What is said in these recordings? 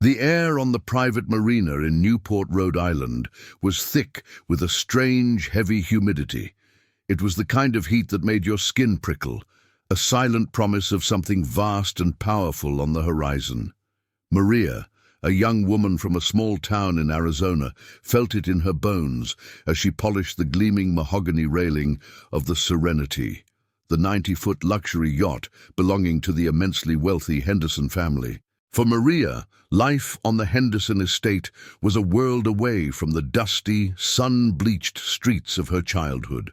The air on the private marina in Newport, Rhode Island, was thick with a strange, heavy humidity. It was the kind of heat that made your skin prickle, a silent promise of something vast and powerful on the horizon. Maria, a young woman from a small town in Arizona, felt it in her bones as she polished the gleaming mahogany railing of the Serenity, the 90-foot luxury yacht belonging to the immensely wealthy Henderson family. For Maria, life on the Henderson estate was a world away from the dusty, sun-bleached streets of her childhood.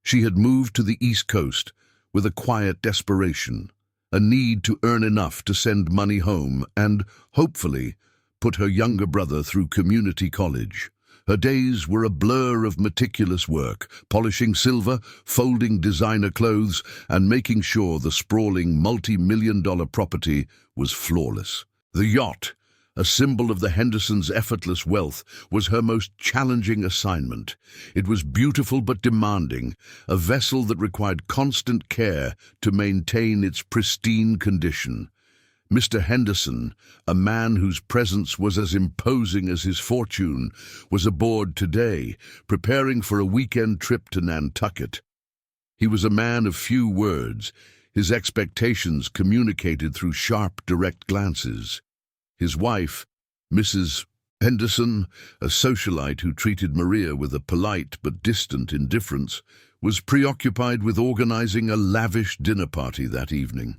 She had moved to the East Coast with a quiet desperation, a need to earn enough to send money home and, hopefully, put her younger brother through community college. Her days were a blur of meticulous work, polishing silver, folding designer clothes, and making sure the sprawling multi-million-dollar property was flawless. The yacht, a symbol of the Hendersons' effortless wealth, was her most challenging assignment. It was beautiful but demanding, a vessel that required constant care to maintain its pristine condition. Mr. Henderson, a man whose presence was as imposing as his fortune, was aboard today, preparing for a weekend trip to Nantucket. He was a man of few words, his expectations communicated through sharp, direct glances. His wife, Mrs. Henderson, a socialite who treated Maria with a polite but distant indifference, was preoccupied with organizing a lavish dinner party that evening.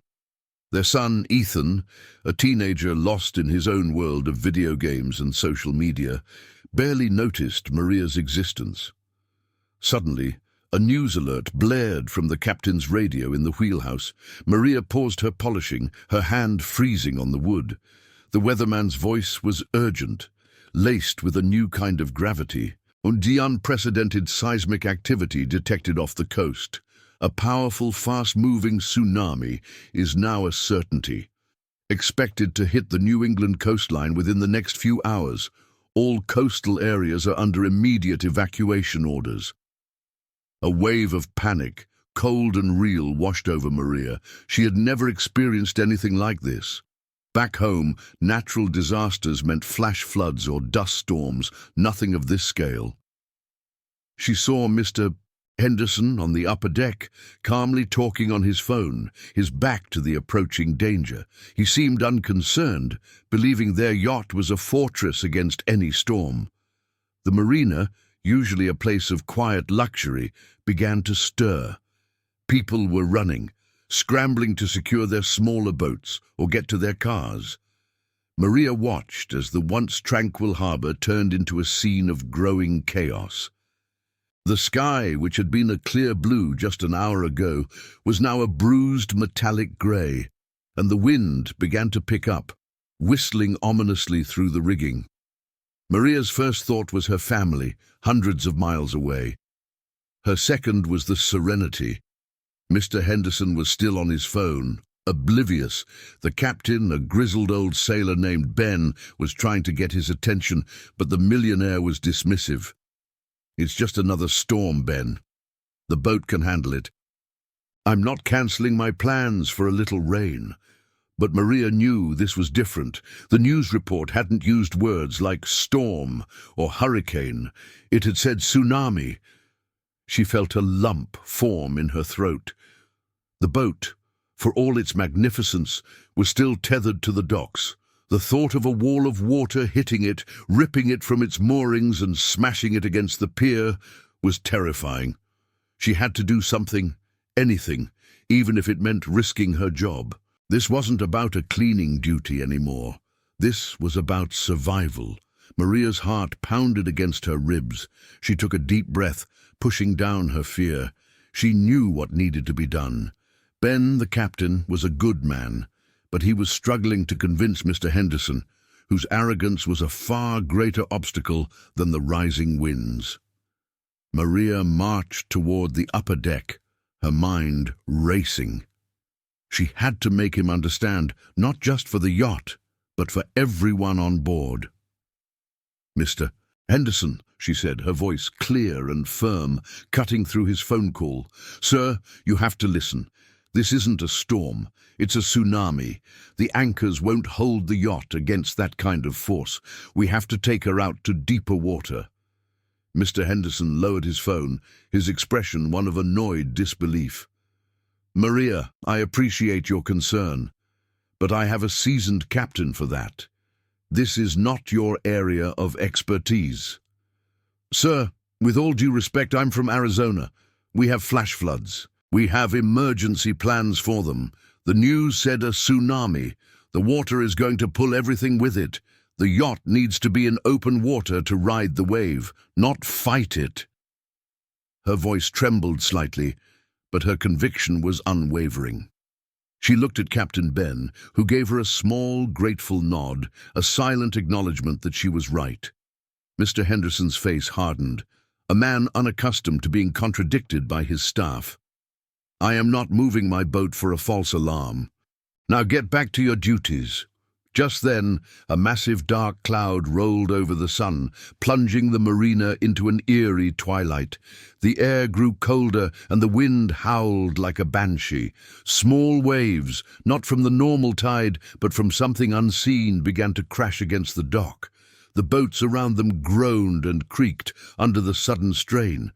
Their son, Ethan, a teenager lost in his own world of video games and social media, barely noticed Maria's existence. Suddenly, a news alert blared from the captain's radio in the wheelhouse. Maria paused her polishing, her hand freezing on the wood. The weatherman's voice was urgent, laced with a new kind of gravity. The unprecedented seismic activity detected off the coast. A powerful, fast-moving tsunami is now a certainty. Expected to hit the New England coastline within the next few hours, all coastal areas are under immediate evacuation orders. A wave of panic, cold and real, washed over Maria. She had never experienced anything like this. Back home, natural disasters meant flash floods or dust storms, nothing of this scale. She saw Mr. Henderson on the upper deck, calmly talking on his phone, his back to the approaching danger. He seemed unconcerned, believing their yacht was a fortress against any storm. The marina, usually a place of quiet luxury, began to stir. People were running, scrambling to secure their smaller boats or get to their cars. Maria watched as the once tranquil harbor turned into a scene of growing chaos. The sky, which had been a clear blue just an hour ago, was now a bruised metallic grey, and the wind began to pick up, whistling ominously through the rigging. Maria's first thought was her family, hundreds of miles away. Her second was the Serenity. Mr. Henderson was still on his phone, oblivious. The captain, a grizzled old sailor named Ben, was trying to get his attention, but the Millionaire was dismissive. "It's just another storm, Ben. The boat can handle it. I'm not cancelling my plans for a little rain." But Maria knew this was different. The news report hadn't used words like storm or hurricane. It had said tsunami. She felt a lump form in her throat. The boat, for all its magnificence, was still tethered to the docks. The thought of a wall of water hitting it, ripping it from its moorings and smashing it against the pier, was terrifying. She had to do something, anything, even if it meant risking her job. This wasn't about a cleaning duty anymore. This was about survival. Maria's heart pounded against her ribs. She took a deep breath, pushing down her fear. She knew what needed to be done. Ben, the captain, was a good man, but he was struggling to convince Mr. Henderson, whose arrogance was a far greater obstacle than the rising winds. Maria marched toward the upper deck, her mind racing. She had to make him understand, not just for the yacht, but for everyone on board. "Mr. Henderson," she said, her voice clear and firm, cutting through his phone call. "Sir, you have to listen. This isn't a storm, it's a tsunami. The anchors won't hold the yacht against that kind of force. We have to take her out to deeper water." Mr. Henderson lowered his phone, his expression one of annoyed disbelief. "Maria, I appreciate your concern, but I have a seasoned captain for that. This is not your area of expertise." "Sir, with all due respect, I'm from Arizona. We have flash floods. We have emergency plans for them. The news said a tsunami. The water is going to pull everything with it. The yacht needs to be in open water to ride the wave, not fight it." Her voice trembled slightly, but her conviction was unwavering. She looked at Captain Ben, who gave her a small, grateful nod, a silent acknowledgement that she was right. Mr. Henderson's face hardened, a man unaccustomed to being contradicted by his staff. "I am not moving my boat for a false alarm. Now get back to your duties." Just then, a massive dark cloud rolled over the sun, plunging the marina into an eerie twilight. The air grew colder and the wind howled like a banshee. Small waves, not from the normal tide, but from something unseen, began to crash against the dock. The boats around them groaned and creaked under the sudden strain.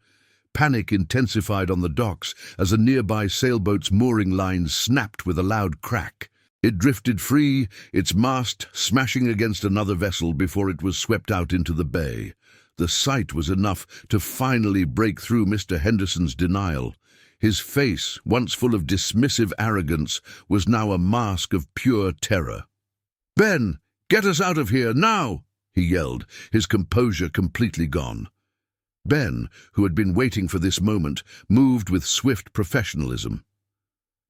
Panic intensified on the docks as a nearby sailboat's mooring line snapped with a loud crack. It drifted free, its mast smashing against another vessel before it was swept out into the bay. The sight was enough to finally break through Mr. Henderson's denial. His face, once full of dismissive arrogance, was now a mask of pure terror. "Ben, get us out of here, now!" he yelled, his composure completely gone. Ben, who had been waiting for this moment, moved with swift professionalism.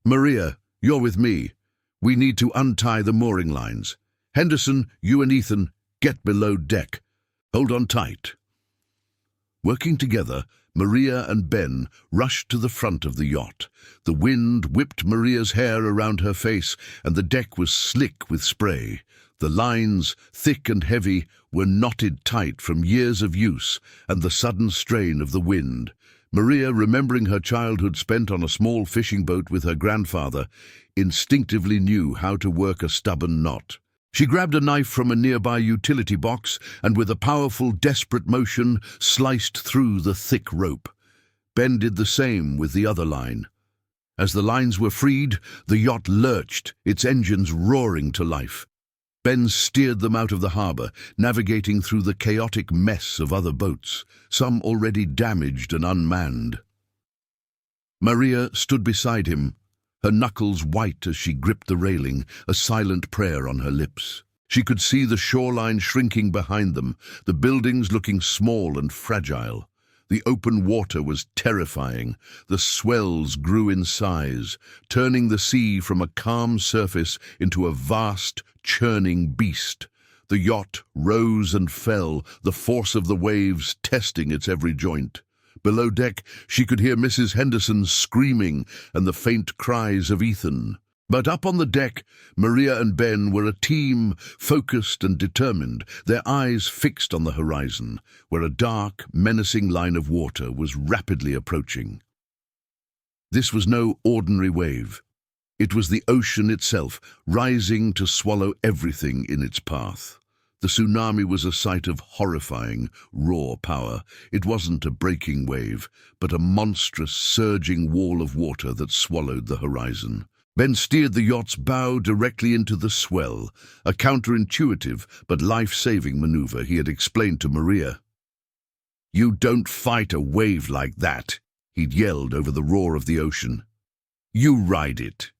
"Maria, you're with me. We need to untie the mooring lines. Henderson, you and Ethan, get below deck. Hold on tight." Working together, Maria and Ben rushed to the front of the yacht. The wind whipped Maria's hair around her face, and the deck was slick with spray. The lines, thick and heavy, were knotted tight from years of use and the sudden strain of the wind. Maria, remembering her childhood spent on a small fishing boat with her grandfather, instinctively knew how to work a stubborn knot. She grabbed a knife from a nearby utility box and with a powerful, desperate motion sliced through the thick rope. Ben did the same with the other line. As the lines were freed, the yacht lurched, its engines roaring to life. Ben steered them out of the harbour, navigating through the chaotic mess of other boats, some already damaged and unmanned. Maria stood beside him, her knuckles white as she gripped the railing, a silent prayer on her lips. She could see the shoreline shrinking behind them, the buildings looking small and fragile. The open water was terrifying. The swells grew in size, turning the sea from a calm surface into a vast, churning beast. The yacht rose and fell, the force of the waves testing its every joint. Below deck, she could hear Mrs. Henderson screaming and the faint cries of Ethan. But up on the deck, Maria and Ben were a team, focused and determined, their eyes fixed on the horizon, where a dark, menacing line of water was rapidly approaching. This was no ordinary wave. It was the ocean itself, rising to swallow everything in its path. The tsunami was a sight of horrifying, raw power. It wasn't a breaking wave, but a monstrous, surging wall of water that swallowed the horizon. Ben steered the yacht's bow directly into the swell, a counterintuitive but life-saving maneuver he had explained to Maria. "You don't fight a wave like that," he'd yelled over the roar of the ocean. "You ride it."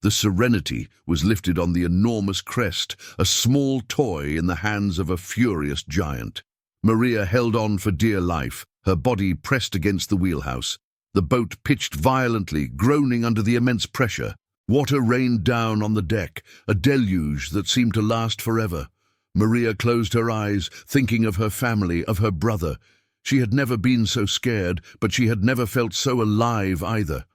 The Serenity was lifted on the enormous crest, a small toy in the hands of a furious giant. Maria held on for dear life, her body pressed against the wheelhouse. The boat pitched violently, groaning under the immense pressure. Water rained down on the deck, a deluge that seemed to last forever. Maria closed her eyes, thinking of her family, of her brother. She had never been so scared, but she had never felt so alive either.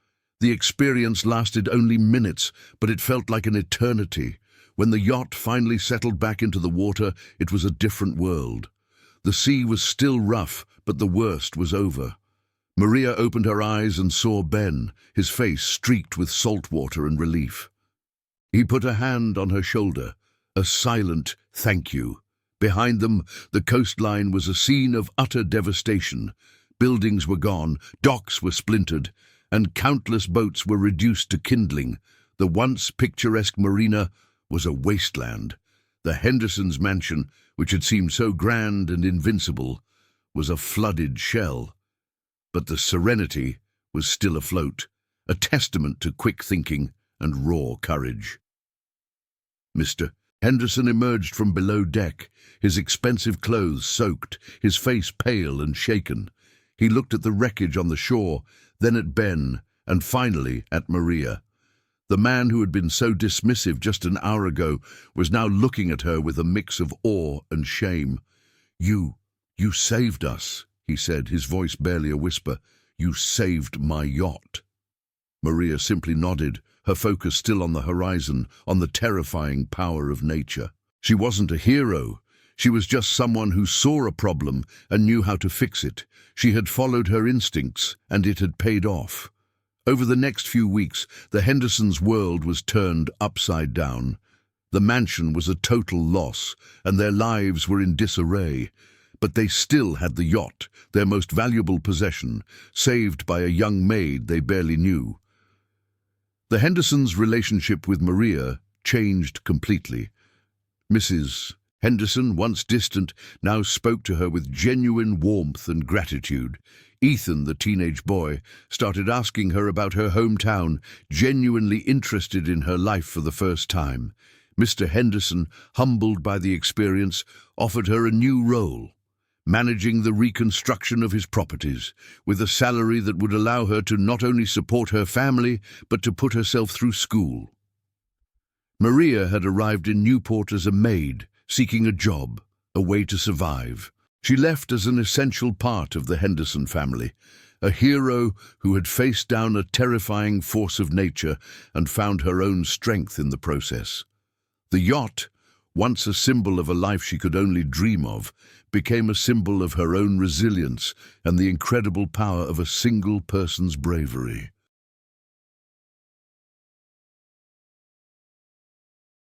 The experience lasted only minutes, but it felt like an eternity. When the yacht finally settled back into the water, it was a different world. The sea was still rough, but the worst was over. Maria opened her eyes and saw Ben, his face streaked with salt water and relief. He put a hand on her shoulder, a silent thank you. Behind them, the coastline was a scene of utter devastation. Buildings were gone, docks were splintered, and countless boats were reduced to kindling. The once picturesque marina was a wasteland. The Hendersons' mansion, which had seemed so grand and invincible, was a flooded shell. But the Serenity was still afloat, a testament to quick thinking and raw courage. Mr. Henderson emerged from below deck, his expensive clothes soaked, his face pale and shaken. He looked at the wreckage on the shore, then at Ben, and finally at Maria. The man who had been so dismissive just an hour ago was now looking at her with a mix of awe and shame. You saved us," he said, his voice barely a whisper. "You saved my yacht." Maria simply nodded, her focus still on the horizon, on the terrifying power of nature. She wasn't a hero. She was just someone who saw a problem and knew how to fix it. She had followed her instincts, and it had paid off. Over the next few weeks, the Hendersons' world was turned upside down. The mansion was a total loss, and their lives were in disarray. But they still had the yacht, their most valuable possession, saved by a young maid they barely knew. The Hendersons' relationship with Maria changed completely. Mrs. Henderson, once distant, now spoke to her with genuine warmth and gratitude. Ethan, the teenage boy, started asking her about her hometown, genuinely interested in her life for the first time. Mr. Henderson, humbled by the experience, offered her a new role, managing the reconstruction of his properties, with a salary that would allow her to not only support her family, but to put herself through school. Maria had arrived in Newport as a maid, seeking a job, a way to survive. She left as an essential part of the Henderson family, a hero who had faced down a terrifying force of nature and found her own strength in the process. The yacht, once a symbol of a life she could only dream of, became a symbol of her own resilience and the incredible power of a single person's bravery.